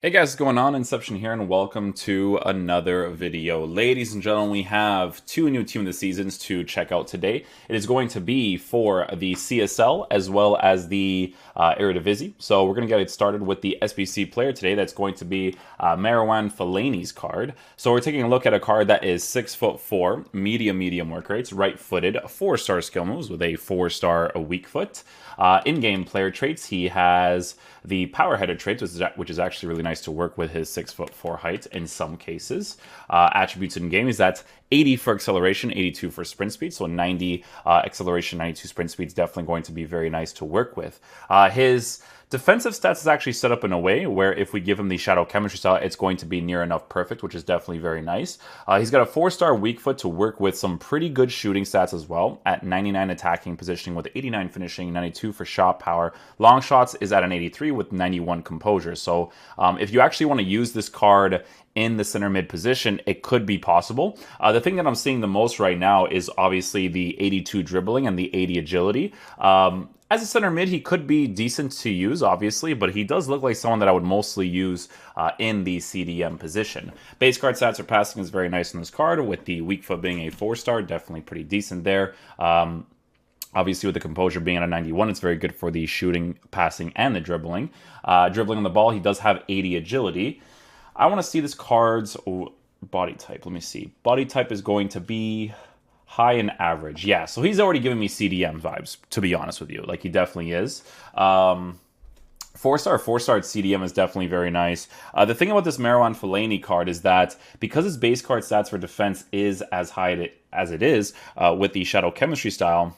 Hey guys, what's going on? Inception here, and welcome to another video. Ladies and gentlemen, we have two new Team of the Seasons to check out today. It is going to be for the CSL as well as the Eredivisie. So we're going to get it started with the SBC Player today. That's going to be Fellaini's card. So we're taking a look at a card that is 6'4", medium work rates, right-footed, 4-star skill moves with a 4-star weak foot. In-game player traits, he has the power headed traits, which is actually really nice to work with his 6'4" height in some cases. Attributes in game is that 80 for acceleration, 82 for sprint speed, so 90 acceleration, 92 sprint speed is definitely going to be very nice to work with. His defensive stats is actually set up in a way where if we give him the shadow chemistry style, it's going to be near enough perfect, which is definitely very nice. He's got a 4-star weak foot to work with some pretty good shooting stats as well, at 99 attacking positioning with 89 finishing, 92 for shot power. Long shots is at an 83 with 91 composure. So if you actually want to use this card in the center mid position, it could be possible. The thing that I'm seeing the most right now is obviously the 82 dribbling and the 80 agility. As a center mid, he could be decent to use, obviously, but he does look like someone that I would mostly use in the CDM position. Base card stats or passing is very nice in this card, with the weak foot being a 4-star, definitely pretty decent there. Obviously, with the composure being at a 91, it's very good for the shooting, passing, and the dribbling. Dribbling on the ball, he does have 80 agility. I want to see this card's body type. Let me see. Body type is going to be high and average. Yeah, so he's already giving me CDM vibes, to be honest with you. Like, he definitely is. 4-star at CDM is definitely very nice. The thing about this Fellaini card is that because his base card stats for defense is as high as it is with the shadow chemistry style,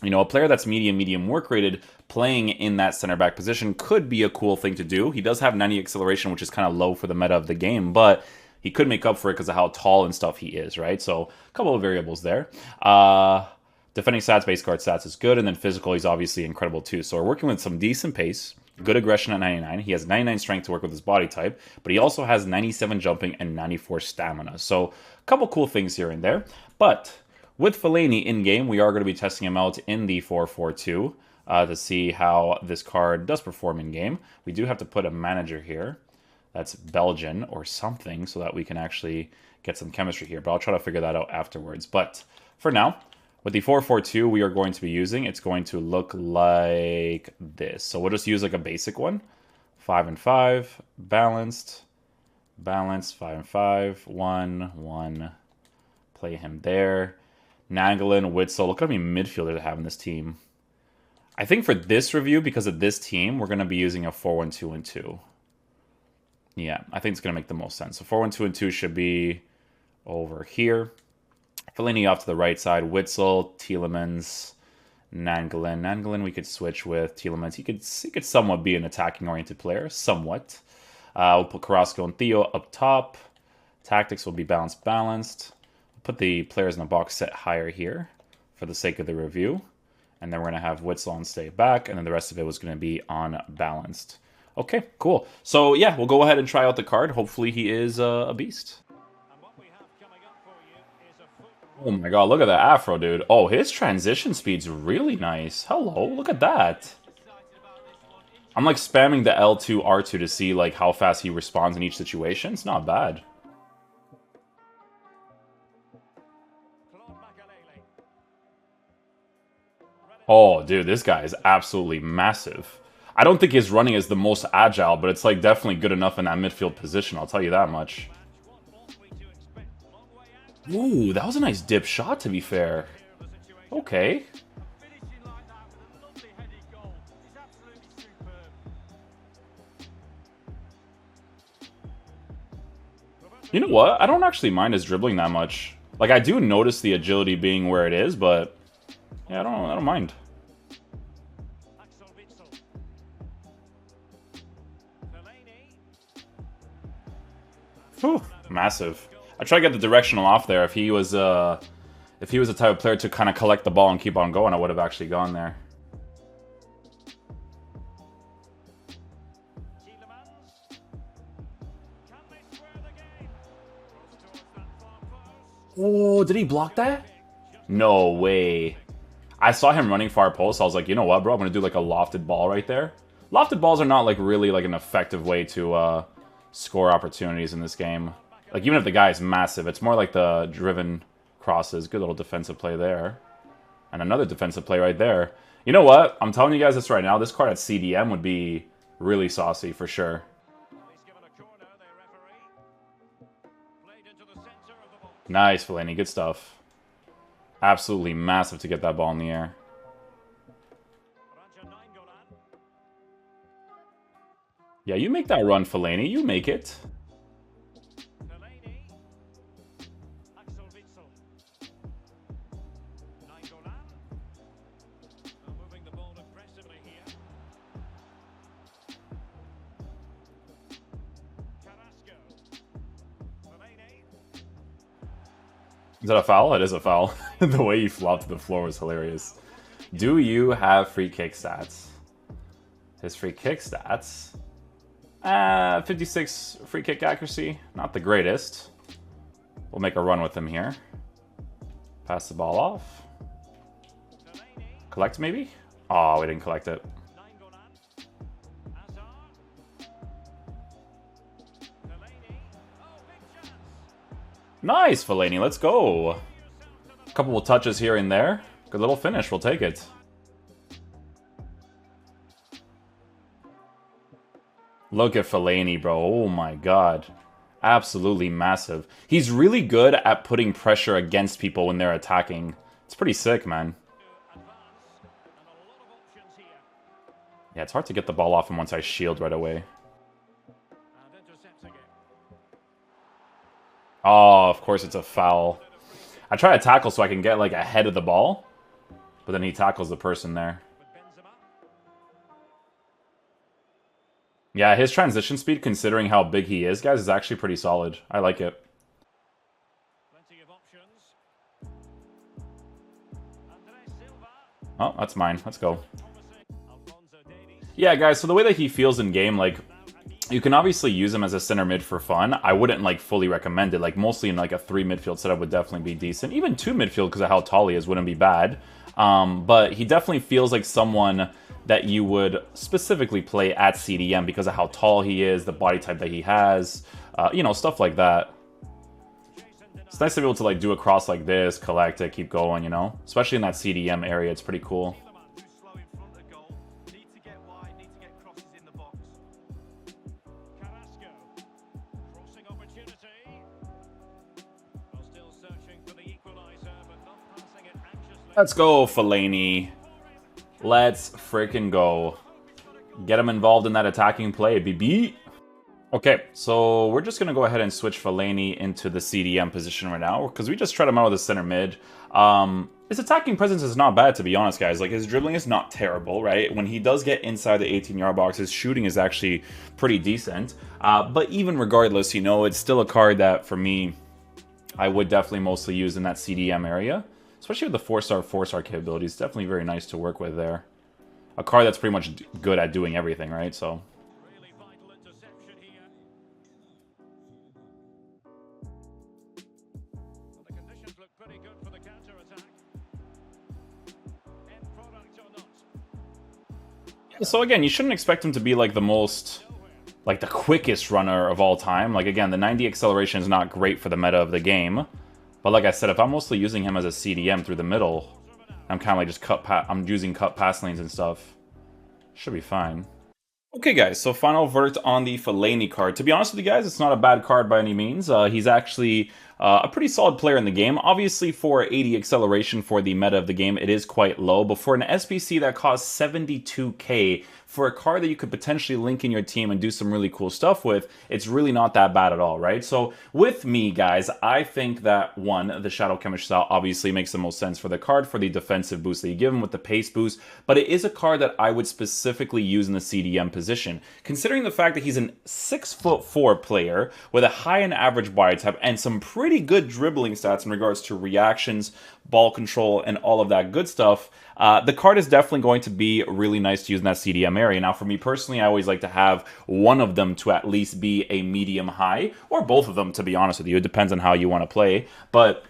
you know, a player that's medium work rated playing in that center back position could be a cool thing to do. He does have 90 acceleration, which is kind of low for the meta of the game, but he could make up for it because of how tall and stuff he is, right? So a couple of variables there. Defending stats, base card stats is good, and then physical, he's obviously incredible too. So we're working with some decent pace, good aggression at 99. He has 99 strength to work with his body type, but he also has 97 jumping and 94 stamina. So a couple cool things here and there. But with Fellaini in-game, we are going to be testing him out in the 4-4-2 to see how this card does perform in-game. We do have to put a manager here that's Belgian or something so that we can actually get some chemistry here. But I'll try to figure that out afterwards. But for now, with the 4-4-2 we are going to be using, it's going to look like this. So we'll just use like a basic one. 5 and 5, balanced, 5 and 5, 1, 1. Play him there. Nagelin, Witzel. Look at how many midfielders I have in this team. I think for this review, because of this team, we're going to be using a 4-1-2-2. Yeah, I think it's going to make the most sense. So 4-1-2-2 should be over here. Fellaini off to the right side. Witzel, Tielemans, Nagelin. Nagelin we could switch with Tielemans. He could somewhat be an attacking-oriented player. Somewhat. We'll put Carrasco and Theo up top. Tactics will be balanced. Put the players in the box set higher here for the sake of the review. And then we're going to have Witzel on stay back, and then the rest of it was going to be on balanced. Okay, cool. So yeah, we'll go ahead and try out the card. Hopefully he is a beast. Oh my god, look at that Afro, dude. Oh, his transition speed's really nice. Hello, look at that. I'm like spamming the L2, R2 to see like how fast he responds in each situation. It's not bad. Oh, dude, this guy is absolutely massive. I don't think his running is the most agile, but it's like definitely good enough in that midfield position, I'll tell you that much. Ooh, that was a nice dip shot, to be fair. Okay. You know what? I don't actually mind his dribbling that much. Like, I do notice the agility being where it is, but yeah, I don't mind. Whew, massive. I try to get the directional off there. If he was the type of player to kind of collect the ball and keep on going, I would have actually gone there. Oh, did he block that? No way. I saw him running far post. So I was like, you know what, bro? I'm going to do like a lofted ball right there. Lofted balls are not like really like an effective way to score opportunities in this game. Like, even if the guy is massive, it's more like the driven crosses. Good little defensive play there. And another defensive play right there. You know what? I'm telling you guys this right now. This card at CDM would be really saucy for sure. Nice, Fellaini. Good stuff. Absolutely massive to get that ball in the air. Yeah, you make that run, Fellaini. You make it. Is that a foul? It is a foul. The way he flopped to the floor was hilarious. Do you have free kick stats? His free kick stats? 56 free kick accuracy. Not the greatest. We'll make a run with him here. Pass the ball off. Collect maybe? Oh, we didn't collect it. Nice, Fellaini. Let's go. A couple of touches here and there. Good little finish. We'll take it. Look at Fellaini, bro. Oh my god. Absolutely massive. He's really good at putting pressure against people when they're attacking. It's pretty sick, man. Yeah, it's hard to get the ball off him once I shield right away. Oh, of course it's a foul. I try to tackle so I can get like ahead of the ball, but then he tackles the person there. Yeah, his transition speed, considering how big he is, guys, is actually pretty solid. I like it. Oh, that's mine. Let's go. Yeah, guys, so the way that he feels in game, like, you can obviously use him as a center mid for fun. I wouldn't like fully recommend it. Like mostly in like a 3 midfield setup would definitely be decent. Even 2 midfield because of how tall he is wouldn't be bad. But he definitely feels like someone that you would specifically play at CDM because of how tall he is, the body type that he has, you know, stuff like that. It's nice to be able to like do a cross like this, collect it, keep going, you know? Especially in that CDM area, it's pretty cool. Let's go, Fellaini. Let's freaking go. Get him involved in that attacking play, baby. Okay, so we're just going to go ahead and switch Fellaini into the CDM position right now, because we just tried him out of the center mid. His attacking presence is not bad, to be honest, guys. Like, his dribbling is not terrible, right? When he does get inside the 18-yard box, his shooting is actually pretty decent. But even regardless, you know, it's still a card that, for me, I would definitely mostly use in that CDM area. Especially with the 4-star capabilities, definitely very nice to work with there. A card that's pretty much good at doing everything, right? So. So again, you shouldn't expect him to be like the most, like the quickest runner of all time. Like again, the 90 acceleration is not great for the meta of the game. But like I said, if I'm mostly using him as a CDM through the middle, I'm kind of like just I'm using cut pass lanes and stuff. Should be fine. Okay, guys, so final verdict on the Fellaini card. To be honest with you guys, it's not a bad card by any means. He's actually a pretty solid player in the game. Obviously, for 80 acceleration for the meta of the game, it is quite low. But for an SBC that costs 72k, for a card that you could potentially link in your team and do some really cool stuff with, it's really not that bad at all, right? So with me, guys, I think that, one, the Shadow Chemistry style obviously makes the most sense for the card, for the defensive boost that you give him with the pace boost, but it is a card that I would specifically use in the CDM position. Considering the fact that he's a 6'4" player with a high and average body type and some pretty good dribbling stats in regards to reactions, ball control, and all of that good stuff, the card is definitely going to be really nice to use in that CDM area. Now, for me personally, I always like to have one of them to at least be a medium high, or both of them, to be honest with you. It depends on how you want to play. But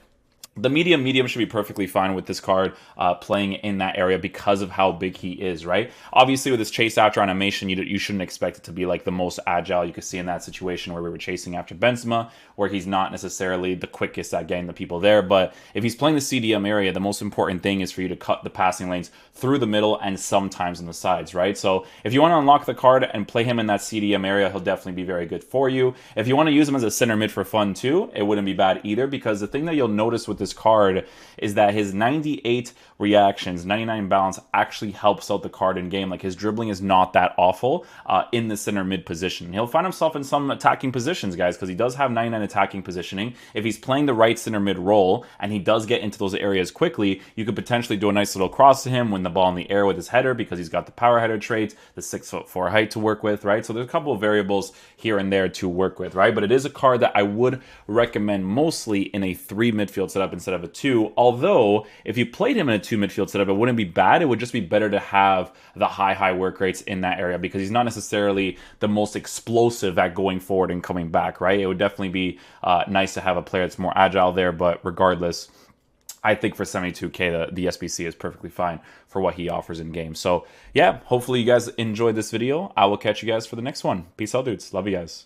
The medium should be perfectly fine with this card playing in that area because of how big he is, right? Obviously, with his chase after animation, you shouldn't expect it to be like the most agile you could see in that situation where we were chasing after Benzema, where he's not necessarily the quickest at getting the people there. But if he's playing the CDM area, the most important thing is for you to cut the passing lanes through the middle and sometimes on the sides, right? So if you want to unlock the card and play him in that CDM area, he'll definitely be very good for you. If you want to use him as a center mid for fun too, it wouldn't be bad either, because the thing that you'll notice with this card is that his 98 reactions, 99 balance actually helps out the card in game. Like, his dribbling is not that awful in the center mid position. He'll find himself in some attacking positions, guys, because he does have 99 attacking positioning. If he's playing the right center mid role and he does get into those areas quickly, you could potentially do a nice little cross to him, win the ball in the air with his header, because he's got the power header trait, the 6'4" height to work with, right? So there's a couple of variables here and there to work with, right? But it is a card that I would recommend mostly in a 3 midfield setup instead of a 2. Although, if you played him in a 2 midfield setup, it wouldn't be bad. It would just be better to have the high work rates in that area, because he's not necessarily the most explosive at going forward and coming back, right? It would definitely be nice to have a player that's more agile there, but regardless, I think for 72k, the SBC is perfectly fine for what he offers in game. So yeah, hopefully you guys enjoyed this video. I will catch you guys for the next one. Peace out, dudes. Love you guys.